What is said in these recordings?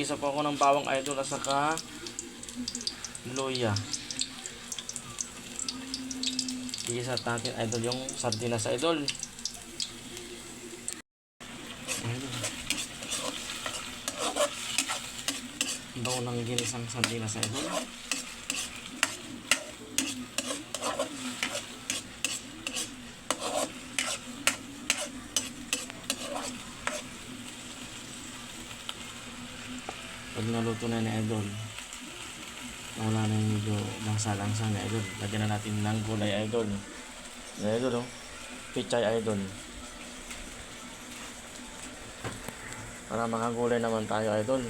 Gigisa po ako ng bawang idol at saka luya. Gigisa natin idol yung sardinas idol. Bago ng ginisang sardinas idol. Pag naluto na ni idol, wala na yung medyo langsa-langsa na idol. Lagyan na natin ng gulay idol. Yan idol, oh. Pichay idol. Para makagulay naman tayo idol.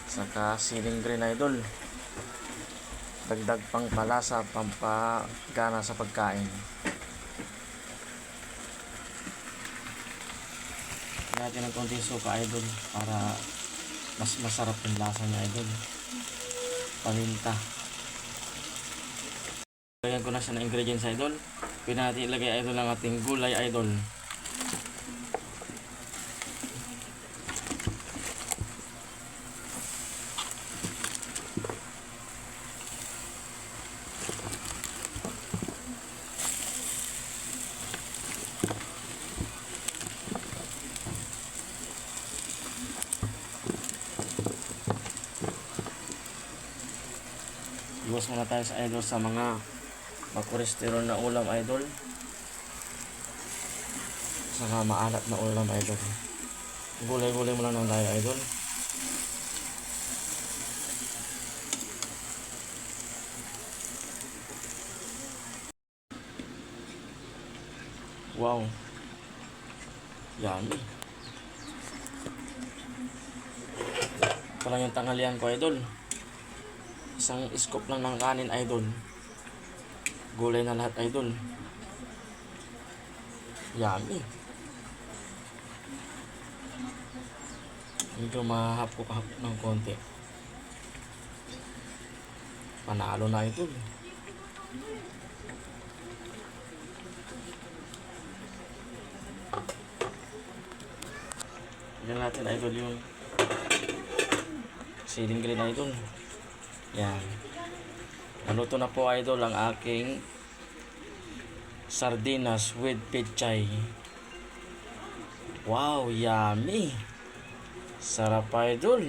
Saka siling green idol. Dagdag pang palasa, pampagana sa pagkain. Lagyan natin ng konting suka idol para mas masarap yung lasa niya idol. Paminta. Lagyan ko na siya ng ingredients idol. Pwede natin ilagay idol ang ating gulay idol. Iwas muna tayo sa idol sa mga makolesterol na ulam idol. Saka maalat na ulam idol. Gulay-gulay mo lang ng tayo idol. Wow. Yummy. Ito lang yung tanghalian ko idol. Isang scoop lang ng kanin idol. Gulay na lahat idol. Yummy. Medyo mahapok-hapok ng konti. Panalo na idol. Yan natin idol yung siling green idol. Yan. Naluto na po idol ang aking sardinas with pechay. Wow, yummy. Sarap idol.